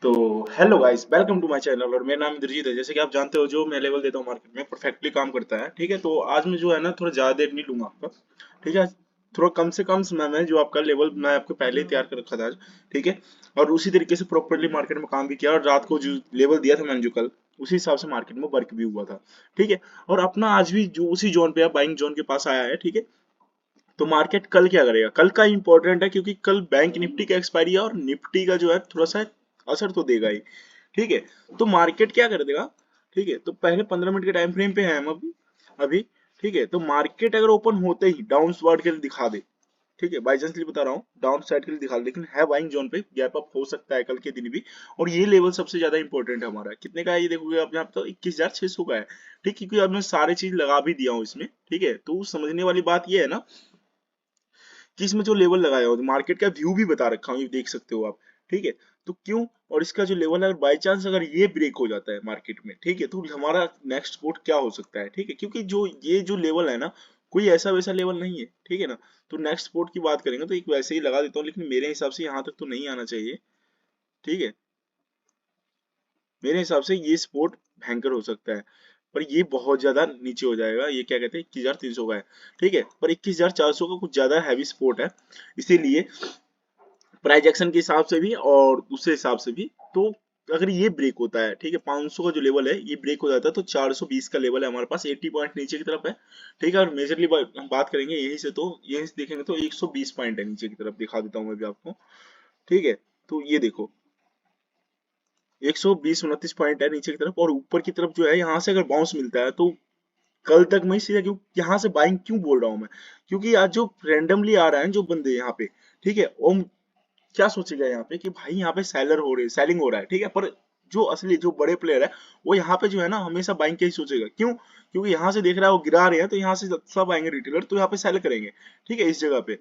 तो hello guys, welcome to my channel. और मेरा नाम इंद्रजीत है। जैसे कि आप जानते हो, जो मैं लेवल देता हूँ मार्केट में परफेक्टली काम करता है। ठीक है, तो आज मैं जो है ना थोड़ा ज्यादा देर नहीं लूंगा आपका। ठीक है, थोड़ा कम से कम समय में जो आपका लेवल मैं आपको पहले ही तैयार कर रखा था आज। ठीक है, और उसी तरीके से प्रॉपरली मार्केट में काम भी किया, और रात को जो लेवल दिया था मैंने जो कल, उसी हिसाब से मार्केट में वर्क भी हुआ था। ठीक है, और अपना आज भी जो उसी जोन पे बाइंग जोन के पास आया है। ठीक है, तो मार्केट कल क्या करेगा, कल का इंपॉर्टेंट है, क्योंकि कल बैंक निफ्टी का एक्सपायरी है, और निफ्टी का जो है थोड़ा सा असर तो देगा ही। ठीक है, तो मार्केट क्या कर देगा। ठीक है, तो पहले 15 मिनट के टाइम फ्रेम पे है हम अभी। ठीक है, तो मार्केट अगर ओपन होते ही डाउन स्वर्ड के लिए दिखा दे, ठीक है, बाई चांस के लिए बता रहा हूँ, डाउन साइड के लिए दिखा दे, लेकिन है बाइंग जोन पे, गैप अप हो सकता है कल के दिन भी। और ये लेवल सबसे ज्यादा इंपॉर्टेंट है हमारा। कितने का है ये देखोगे आप यहाँ पे, तो 21,600 का है। ठीक, क्योंकि अब मैं सारी चीज लगा भी दिया हूँ इसमें। ठीक है, तो समझने वाली बात ये है ना कि इसमें जो लेवल लगाया हो, मार्केट का व्यू भी बता रखा हूँ, ये देख सकते हो आप। ठीक है, तो क्यों, और इसका जो लेवल है, अगर बाई चांस अगर ये ब्रेक हो जाता है मार्केट में, ठीक है, तो हमारा नेक्स्ट स्पोर्ट क्या हो सकता है। ठीक है, क्योंकि जो ये जो लेवल है ना, कोई ऐसा वैसा लेवल नहीं है। ठीक है ना, तो नेक्स्ट स्पोर्ट की बात करेंगे तो एक वैसे ही लगा देता हूँ, लेकिन मेरे हिसाब से यहाँ तक तो नहीं आना चाहिए। ठीक है, मेरे हिसाब से ये स्पोर्ट भयंकर हो सकता है, पर ये बहुत ज्यादा नीचे हो जाएगा। ये क्या कहते हैं, 21,300 का है। ठीक है, पर 21,400 का कुछ ज्यादा हैवी स्पोर्ट है, इसीलिए प्राइस एक्शन के हिसाब से भी और दूसरे हिसाब से भी। तो अगर ये ब्रेक होता है, ठीक है, 500 का जो लेवल है ये ब्रेक हो जाता है, तो 420 का लेवल है हमारे पास, 80 पॉइंट नीचे की तरफ है। ठीक है, और मेजरली हम बात करेंगे यही से, तो यही से देखेंगे तो 120 पॉइंट है नीचे की तरफ, दिखा देता हूँ मैं भी आपको। ठीक है, तो ये देखो 120-29 पॉइंट है नीचे की तरफ, और ऊपर की तरफ जो है, यहाँ से अगर बाउंस मिलता है तो कल तक मैं सीधा क्यों यहाँ से बाइंग क्यों बोल रहा हूँ मैं, क्योंकि आज जो रेंडमली आ रहा है जो बंदे यहाँ पे, ठीक है, वो क्या सोचेगा यहाँ पे कि भाई यहाँ पे सेलर हो रही है, सेलिंग हो रहा है। ठीक है, पर जो असली जो बड़े प्लेयर है, वो यहाँ पे जो है ना हमेशा बाइंग का ही सोचेगा। क्यों, क्योंकि यहाँ से देख रहा है वो गिरा रहे हैं, तो यहाँ से सब आएंगे रिटेलर, तो यहाँ पे सेल करेंगे। ठीक है, इस जगह पे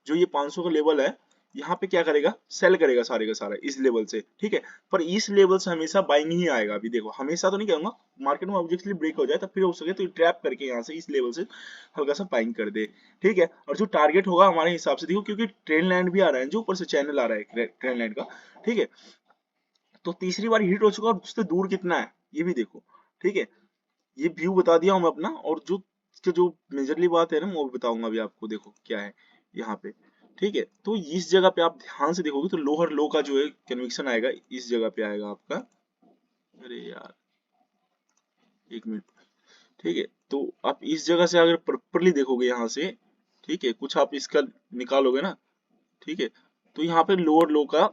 जो ये 500 का लेवल है, यहाँ पे क्या करेगा, सेल करेगा सारे का सारा इस लेवल से। ठीक है, पर इस लेवल से हमेशा बाइंग ही आएगा। अभी देखो, हमेशा तो नहीं कहूंगा, मार्केट में ऑब्जेक्टली ब्रेक हो जाए तब फिर हो सके तो ट्रैप करके यहाँ से इस लेवल से हल्का सा बाइंग कर दे। ठीक है, और जो टारगेट होगा हमारे हिसाब से, देखो क्योंकि ट्रेन लाइन भी आ रहा है, जो ऊपर से चैनल आ रहा है ट्रेन लाइन का। ठीक है, तो तीसरी बार हिट हो चुका, और उससे दूर कितना है ये भी देखो। ठीक है, ये व्यू बता दिया हूँ मैं अपना, और जो इसके जो मेजरली बात है ना, वो भी बताऊंगा अभी आपको। देखो क्या है यहाँ पे। ठीक है, तो इस जगह पे आप ध्यान से देखोगे तो लोअर लो का जो है कन्विक्शन आएगा, इस जगह पे आएगा आपका। अरे यार, एक मिनट। ठीक है, तो आप इस जगह से अगर प्रॉपरली देखोगे यहाँ से, ठीक है, कुछ आप इसका निकालोगे ना, ठीक है, तो यहाँ पे लोअर लो का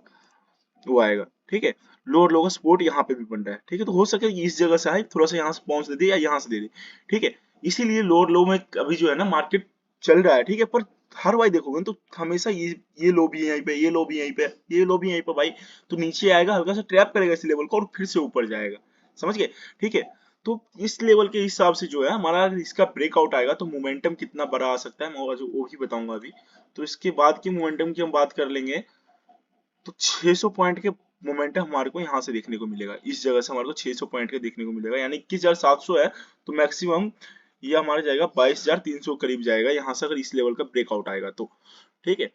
वो आएगा। ठीक है, लोअर लो का सपोर्ट यहाँ पे भी बन रहा है। ठीक है, तो हो सके कि इस जगह से आए, थोड़ा सा यहाँ से पहुंच दे दे, या यहाँ से दे दे। ठीक है, इसीलिए लोअर लो में अभी जो है ना मार्केट चल रहा है। ठीक है, पर हर बार देखोगे ना, तो हमेशा ये लो भी यहीं पे, ये लो भी यहीं पे, ये लो भी यहीं पे भाई, तो नीचे आएगा, हल्का सा ट्रैप करेगा इस लेवल को, और फिर से ऊपर जाएगा। समझ गए। ठीक है, तो इस लेवल के हिसाब से जो है हमारा, इसका ब्रेकआउट आएगा तो मोमेंटम कितना बड़ा आ सकता है, मैं वो भी बताऊंगा अभी। तो इसके बाद की मोमेंटम की हम बात कर लेंगे, तो 600 पॉइंट के मोमेंटम हमारे को यहाँ से देखने को मिलेगा। इस जगह से हमारे को 600 पॉइंट के देखने को मिलेगा, यानी 21,700 है, तो मैक्सिमम ये हमारा जाएगा 22,300 करीब जाएगा, यहाँ से अगर इस लेवल का ब्रेकआउट आएगा तो। ठीक है,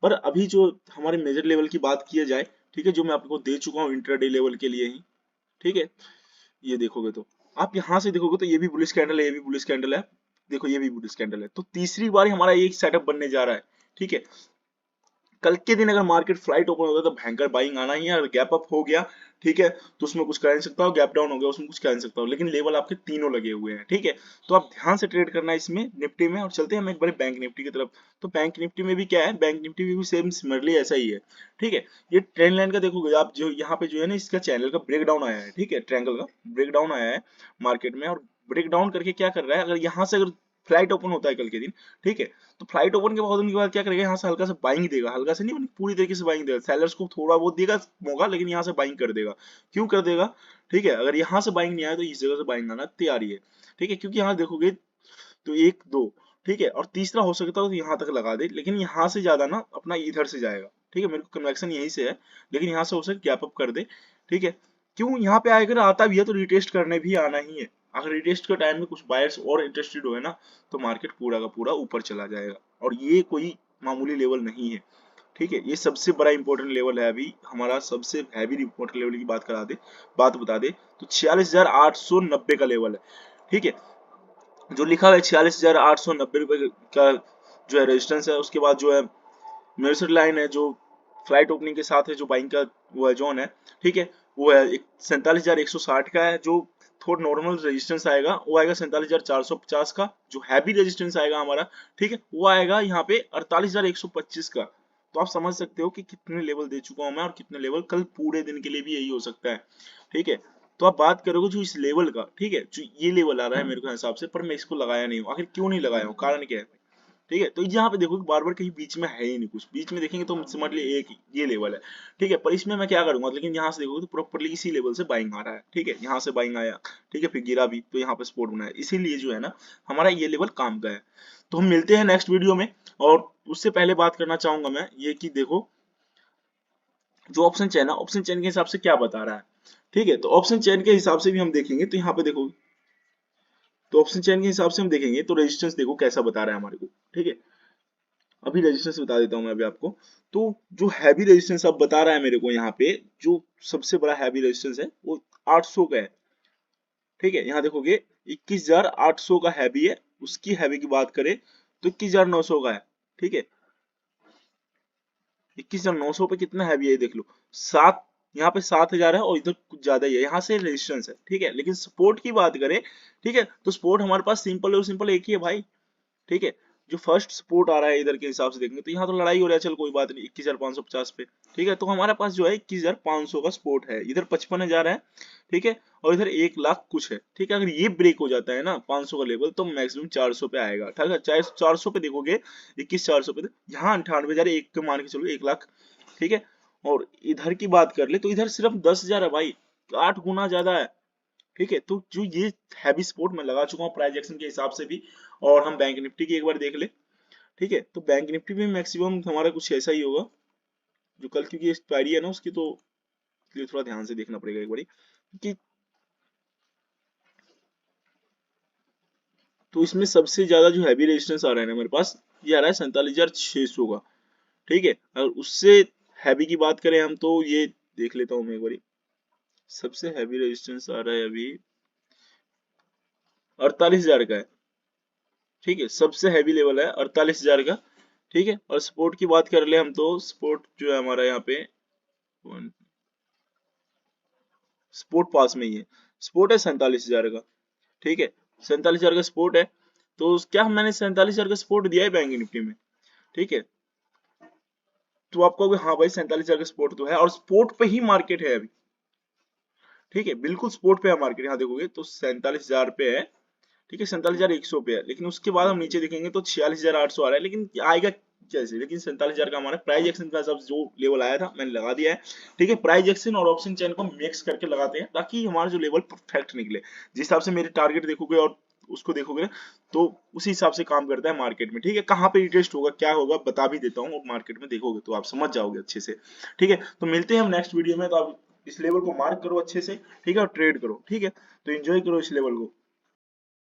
पर अभी जो हमारे मेजर लेवल की बात किया जाए, ठीक है, जो मैं आपको दे चुका हूँ इंट्राडे लेवल के लिए ही। ठीक है, ये देखोगे तो आप यहाँ से देखोगे तो ये भी बुलिश कैंडल है, ये भी बुलिश कैंडल है। देखो ये भी बुलिश कैंडल है, तो तीसरी बार हमारा एक सेटअप बनने जा रहा है। ठीक है, कल के दिन अगर मार्केट फ्लाइट ओपन होता है तो भयंकर बाइंग आना ही है, अगर गैप अप हो गया, ठीक है, तो उसमें कुछ कर नहीं सकता हूँ, गैप डाउन हो गया उसमें कुछ कर नहीं सकता हूँ, लेकिन लेवल आपके तीनों लगे हुए हैं। ठीक है, तो आप ध्यान से ट्रेड करना है इसमें निफ्टी में। और चलते हैं हम एक बार बैंक निफ्टी की तरफ। तो बैंक निफ्टी में भी क्या है, बैंक निफ्टी में भी सेम सिमिलरली ऐसा ही है। ठीक है, ये ट्रेंड लाइन का देखोगे आप, जो यहाँ पे जो है ना, इसका चैनल का ब्रेक डाउन आया है। ठीक है, ट्रायंगल का ब्रेक डाउन आया है मार्केट में, और ब्रेक डाउन करके क्या कर रहा है, अगर यहाँ से अगर फ्लाइट ओपन होता है कल के दिन, ठीक है, तो फ्लाइट ओपन के बाद उनके बाद क्या करेगा, यहाँ से हल्का सा बाइंग देगा, हल्का से नहीं, पूरी तरीके से बाइंग देगा, सेलर्स को थोड़ा बहुत देगा मौका, लेकिन यहाँ से बाइंग कर देगा। क्यों कर देगा, ठीक है, अगर यहाँ से बाइंग नहीं आया तो इस जगह से बाइंग आना तैयारी है। ठीक है, क्योंकि यहाँ देखोगे तो एक दो, ठीक है, और तीसरा हो सकता है तो यहाँ तक लगा दे, लेकिन यहाँ से ज्यादा ना अपना इधर से जाएगा। ठीक है, मेरे को कन्वेक्शन यहीं से है, लेकिन यहाँ से हो सके गैप अप कर दे। ठीक है, क्यों, यहाँ पे अगर आता भी है तो रिटेस्ट करने भी आना ही है। अगर रिटेस्ट के टाइम में कुछ बायर्स और इंटरेस्टेड हुए ना, तो मार्केट पूरा का पूरा ऊपर चला जाएगा, और ये कोई मामूली लेवल नहीं है। ठीक है, ये सबसे बड़ा इंपॉर्टेंट लेवल है अभी हमारा, सबसे हैवी इंपॉर्टेंट लेवल की बात बता दे तो 46,890 का लेवल है। ठीक है, जो लिखा हुआ है 46,890 रुपए का जो है रेजिस्टेंस है। उसके बाद जो है मेजर लाइन है जो फ्लाइट ओपनिंग के साथ है, जो बाइंग का वो है जोन है, ठीक है, वो है 47,160 का है। जो थोड़ा नॉर्मल रेजिस्टेंस आएगा वो आएगा 47,450 का। जो हैवी रेजिस्टेंस आएगा हमारा, ठीक है, वो आएगा यहाँ पे 48,125 का। तो आप समझ सकते हो कि कितने लेवल दे चुका हूं मैं, और कितने लेवल कल पूरे दिन के लिए भी यही हो सकता है। ठीक है, तो आप बात करोगे जो इस लेवल का, ठीक है, जो ये लेवल आ रहा है मेरे को हिसाब से, पर मैं इसको लगाया नहीं हूँ। आखिर क्यों नहीं लगाया हूँ, कारण क्या है? ठीक है, तो यहाँ पे देखो बार बार कहीं बीच में है ही नहीं कुछ, बीच में देखेंगे तो समझ लिए एक ये लेवल है। ठीक है, पर इसमें मैं क्या करूंगा, लेकिन यहाँ से देखोगे तो प्रॉपरली इसी लेवल से बाइंग आ रहा है। ठीक है, यहाँ से बाइंग आया, ठीक है, फिर गिरा भी तो यहाँ पे सपोर्ट बनाया, इसीलिए जो है ना हमारा ये लेवल काम का है। तो हम मिलते हैं नेक्स्ट वीडियो में। और उससे पहले बात करना चाहूंगा मैं ये कि देखो जो ऑप्शन चेन है, ऑप्शन चेन के हिसाब से क्या बता रहा है। ठीक है, तो ऑप्शन चेन के हिसाब से भी हम देखेंगे तो यहाँ पे देखो, तो ऑप्शन चेन के हिसाब से हम देखेंगे तो रेजिस्टेंस देखो कैसा बता रहा है हमारे को। ठीक है, अभी रेजिस्टेंस बता देता हूँ मैं अभी आपको। तो जो हैवी रेजिस्टेंस अब बता रहा है मेरे को यहाँ पे, जो सबसे बड़ा हैवी रेजिस्टेंस है वो 800 का है। ठीक है, यहाँ देखोगे 21,800 का हैवी है। उसकी हैवी की बात करें तो 21,900 का है। ठीक है, 21,900 पे कितना हैवी है ये देख लो, सात, यहाँ पे 7,000 है और इधर कुछ ज्यादा ही है, यहाँ से रेजिस्टेंस है। ठीक है, लेकिन सपोर्ट की बात करें, ठीक है, तो सपोर्ट हमारे पास सिंपल और सिंपल एक ही है भाई। ठीक है, जो फर्स्ट सपोर्ट आ रहा है इधर के हिसाब से देखेंगे तो यहाँ तो लड़ाई हो रहा है, चल कोई बात नहीं, 21,550 पे। ठीक है, तो हमारे पास जो है 21,500 का सपोर्ट है, इधर 55,000 है। ठीक है, और इधर 1 लाख कुछ है। ठीक है, अगर ये ब्रेक हो जाता है ना 500 का लेवल, तो मैक्सिमम 400 पे आएगा। ठीक है, चाहे 400 पे देखोगे, 21,400 पे, यहाँ 98,000 एक के मान के चलो 1 लाख। ठीक है, और इधर की बात कर ले तो इधर सिर्फ 10,000 है भाई, 8 गुना ज्यादा है। ठीक है, तो जो ये हैवी सपोर्ट मैं लगा चुका हूँ प्राइस एक्शन के हिसाब से भी। और हम बैंक निफ्टी की एक बार देख ले। ठीक है, तो बैंक निफ्टी में मैक्सिमम हमारा कुछ ऐसा ही होगा, जो कल क्योंकि एक्सपायरी है ना उसकी, तो इसलिए थोड़ा ध्यान से देखना पड़ेगा एक बारी कि, तो इसमें सबसे ज्यादा जो हैवी रेजिस्टेंस आ रहा है ना मेरे पास, ये आ रहा है 47,600 का। ठीक है, अगर उससे हैवी की बात करें हम, तो ये देख लेता हूँ मैं एक बारी। सबसे हैवी रेजिस्टेंस आ रहा है अभी 48,000 का है। ठीक है, सबसे हैवी लेवल है 48,000 का। ठीक है, और सपोर्ट की बात कर ले हम, तो सपोर्ट जो है हमारा यहाँ पे सपोर्ट पास में ही है। सपोर्ट है 47,000 का। ठीक है, 47,000 का सपोर्ट है। तो क्या मैंने 47,000 का सपोर्ट दिया है बैंक निफ्टी में? ठीक है, तो आप कहोगे हाँ भाई 47,000 का सपोर्ट तो है, और सपोर्ट पे ही मार्केट है अभी। ठीक है, बिल्कुल सपोर्ट पे है मार्केट, यहाँ देखोगे तो 47,000 पे है। ठीक है, 47,100 पे है, लेकिन उसके बाद हम नीचे देखेंगे तो 46,800 आ रहा है, लेकिन आएगा कैसे? लेकिन 47,000 का हमारा प्राइस एक्शन का सब जो लेवल आया था मैंने लगा दिया है। ठीक है, प्राइस एक्शन और ऑप्शन चेन को मिक्स करके लगाते हैं ताकि हमारा जो लेवल परफेक्ट निकले। जिस हिसाब से मेरे टारगेट देखोगे और उसको देखोगे तो उसी हिसाब से काम करता है मार्केट में। ठीक है, कहाँ पे रिटेस्ट होगा क्या होगा बता भी देता हूँ, और मार्केट में देखोगे तो आप समझ जाओगे अच्छे से। ठीक है, तो मिलते हैं हम नेक्स्ट वीडियो में। तो आप इस लेवल को मार्क करो अच्छे से, ठीक है, और ट्रेड करो। ठीक है, तो एंजॉय करो इस लेवल को।